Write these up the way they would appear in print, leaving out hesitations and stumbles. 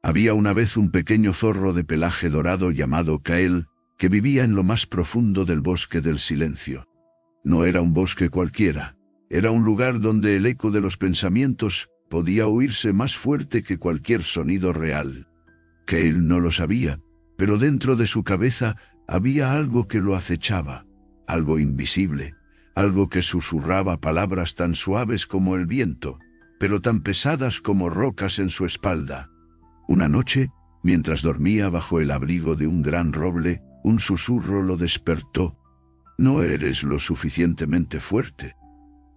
Había una vez un pequeño zorro de pelaje dorado llamado Kael, que vivía en lo más profundo del bosque del silencio. No era un bosque cualquiera, era un lugar donde el eco de los pensamientos podía oírse más fuerte que cualquier sonido real. Kael no lo sabía, pero dentro de su cabeza había algo que lo acechaba, algo invisible, algo que susurraba palabras tan suaves como el viento, pero tan pesadas como rocas en su espalda. Una noche, mientras dormía bajo el abrigo de un gran roble, un susurro lo despertó. «No eres lo suficientemente fuerte».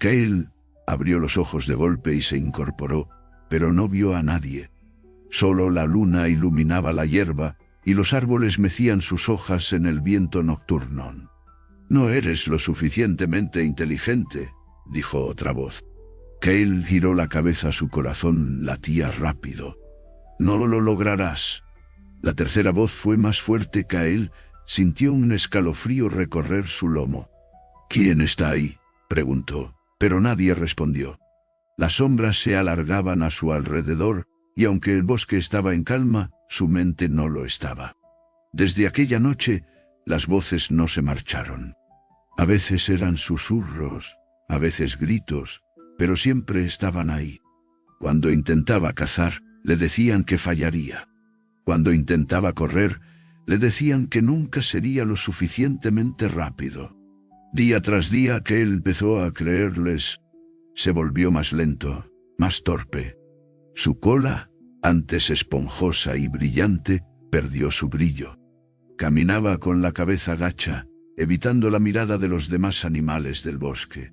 Kael abrió los ojos de golpe y se incorporó, pero no vio a nadie. Solo la luna iluminaba la hierba y los árboles mecían sus hojas en el viento nocturno. «No eres lo suficientemente inteligente», dijo otra voz. Kael giró la cabeza, su corazón latía rápido. «No lo lograrás». La tercera voz fue más fuerte. Kael sintió un escalofrío recorrer su lomo. «¿Quién está ahí?», preguntó, pero nadie respondió. Las sombras se alargaban a su alrededor, y aunque el bosque estaba en calma, su mente no lo estaba. Desde aquella noche, las voces no se marcharon. A veces eran susurros, a veces gritos, pero siempre estaban ahí. Cuando intentaba cazar, le decían que fallaría. Cuando intentaba correr, le decían que nunca sería lo suficientemente rápido. Día tras día que él empezó a creerles, se volvió más lento, más torpe. Su cola, antes esponjosa y brillante, perdió su brillo. Caminaba con la cabeza gacha, evitando la mirada de los demás animales del bosque.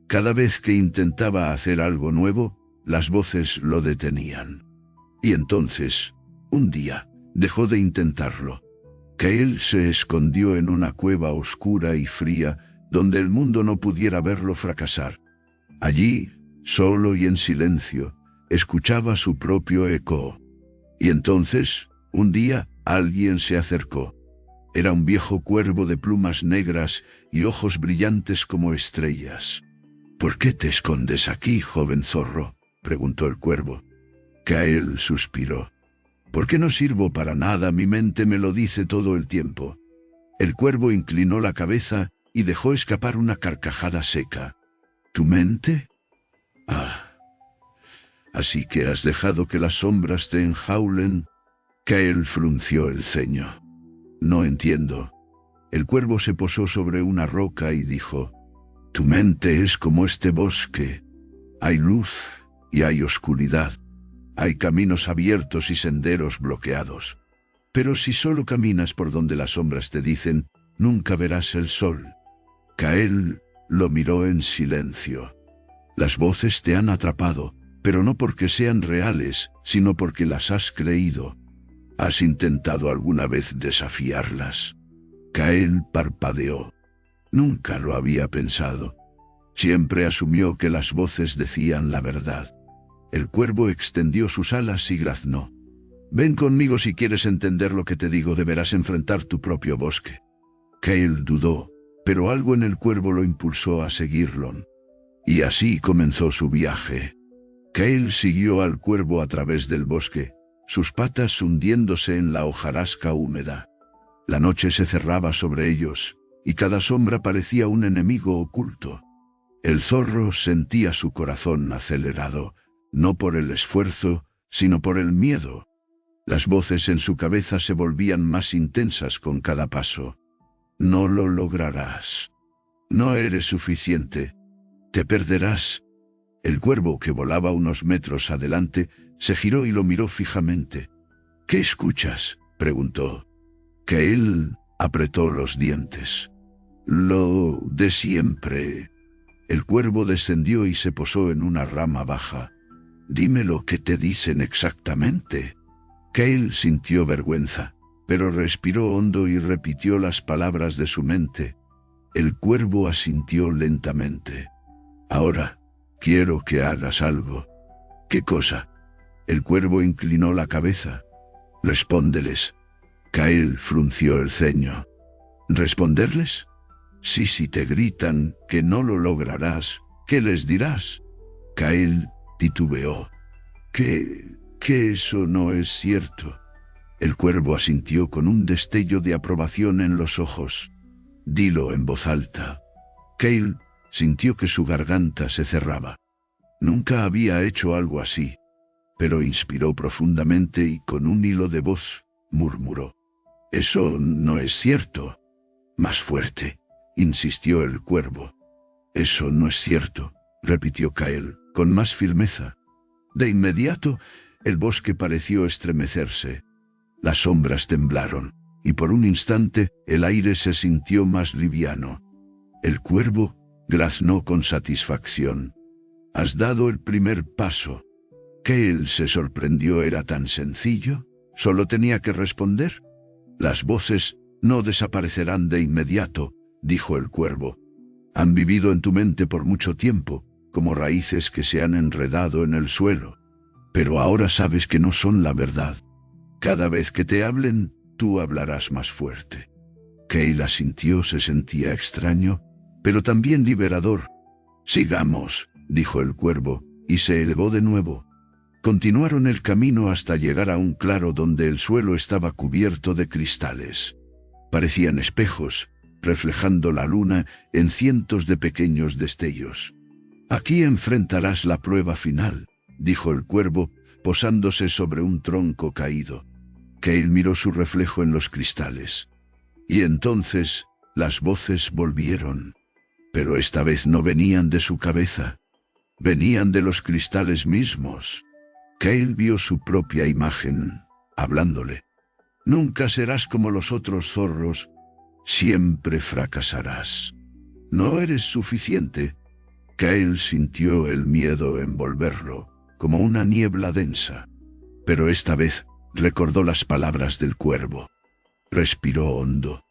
Cada vez que intentaba hacer algo nuevo, las voces lo detenían. Y entonces, un día, dejó de intentarlo. Kael se escondió en una cueva oscura y fría, donde el mundo no pudiera verlo fracasar. Allí, solo y en silencio, escuchaba su propio eco. Y entonces, un día, alguien se acercó. Era un viejo cuervo de plumas negras y ojos brillantes como estrellas. «¿Por qué te escondes aquí, joven zorro?», preguntó el cuervo. Kael suspiró. «¿Por qué no sirvo para nada? Mi mente me lo dice todo el tiempo». El cuervo inclinó la cabeza y dejó escapar una carcajada seca. «¿Tu mente? Ah. Así que has dejado que las sombras te enjaulen». Kael frunció el ceño. «No entiendo». El cuervo se posó sobre una roca y dijo: «Tu mente es como este bosque. Hay luz y hay oscuridad. Hay caminos abiertos y senderos bloqueados. Pero si solo caminas por donde las sombras te dicen, nunca verás el sol». Kael lo miró en silencio. «Las voces te han atrapado, pero no porque sean reales, sino porque las has creído. ¿Has intentado alguna vez desafiarlas?». Kael parpadeó. Nunca lo había pensado. Siempre asumió que las voces decían la verdad. El cuervo extendió sus alas y graznó. «Ven conmigo si quieres entender lo que te digo. Deberás enfrentar tu propio bosque». Kael dudó, pero algo en el cuervo lo impulsó a seguirlo. Y así comenzó su viaje. Kael siguió al cuervo a través del bosque, sus patas hundiéndose en la hojarasca húmeda. La noche se cerraba sobre ellos, y cada sombra parecía un enemigo oculto. El zorro sentía su corazón acelerado, no por el esfuerzo, sino por el miedo. Las voces en su cabeza se volvían más intensas con cada paso. «No lo lograrás. No eres suficiente. Te perderás». El cuervo, que volaba unos metros adelante, se giró y lo miró fijamente. «¿Qué escuchas?», preguntó. Kael apretó los dientes. «Lo de siempre». El cuervo descendió y se posó en una rama baja. «Dime lo que te dicen exactamente». Kael sintió vergüenza, pero respiró hondo y repitió las palabras de su mente. El cuervo asintió lentamente. «Ahora, quiero que hagas algo». «¿Qué cosa?». El cuervo inclinó la cabeza. «Respóndeles». Kael frunció el ceño. «¿Responderles?». «Sí, si te gritan que no lo lograrás, ¿qué les dirás?». Kael titubeó. ¿Qué que eso no es cierto. El cuervo asintió con un destello de aprobación en los ojos. Dilo en voz alta. Cale sintió que su garganta se cerraba. Nunca había hecho algo así, pero inspiró profundamente y con un hilo de voz murmuró. Eso no es cierto. Más fuerte, insistió el cuervo. Eso no es cierto, repitió Cale, con más firmeza. De inmediato, el bosque pareció estremecerse. Las sombras temblaron, y por un instante el aire se sintió más liviano. El cuervo graznó con satisfacción. Has dado el primer paso. Cale se sorprendió, era tan sencillo. Solo tenía que responder. Las voces no desaparecerán de inmediato, dijo el cuervo. Han vivido en tu mente por mucho tiempo, como raíces que se han enredado en el suelo. Pero ahora sabes que no son la verdad. Cada vez que te hablen, tú hablarás más fuerte. Cale asintió, se sentía extraño, pero también liberador. Sigamos, dijo el cuervo, y se elevó de nuevo. Continuaron el camino hasta llegar a un claro donde el suelo estaba cubierto de cristales. Parecían espejos, reflejando la luna en cientos de pequeños destellos. Aquí enfrentarás la prueba final, dijo el cuervo, posándose sobre un tronco caído. Cale miró su reflejo en los cristales. Y entonces las voces volvieron. Pero esta vez no venían de su cabeza. Venían de los cristales mismos. Cale vio su propia imagen, hablándole. Nunca serás como los otros zorros. Siempre fracasarás. No eres suficiente. Cale sintió el miedo envolverlo, como una niebla densa. Pero esta vez recordó las palabras del cuervo. Respiró hondo.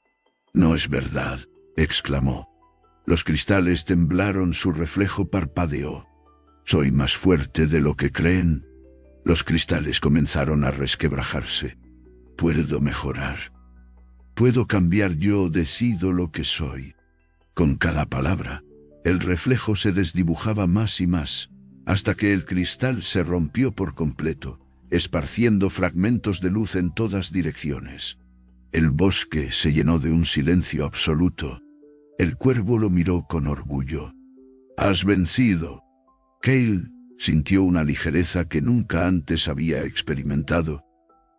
No es verdad, exclamó. Los cristales temblaron, su reflejo parpadeó. Soy más fuerte de lo que creen. Los cristales comenzaron a resquebrajarse. Puedo mejorar. Puedo cambiar, yo decido lo que soy. Con cada palabra, el reflejo se desdibujaba más y más, hasta que el cristal se rompió por completo, esparciendo fragmentos de luz en todas direcciones. El bosque se llenó de un silencio absoluto. El cuervo lo miró con orgullo. «Has vencido». Cale sintió una ligereza que nunca antes había experimentado.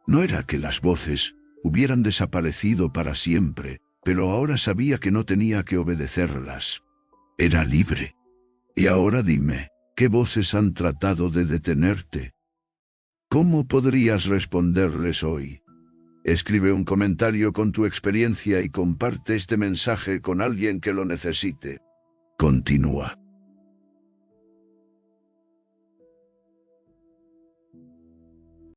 No era que las voces hubieran desaparecido para siempre, pero ahora sabía que no tenía que obedecerlas. Era libre. Y ahora dime, ¿qué voces han tratado de detenerte? ¿Cómo podrías responderles hoy? Escribe un comentario con tu experiencia y comparte este mensaje con alguien que lo necesite. Continúa.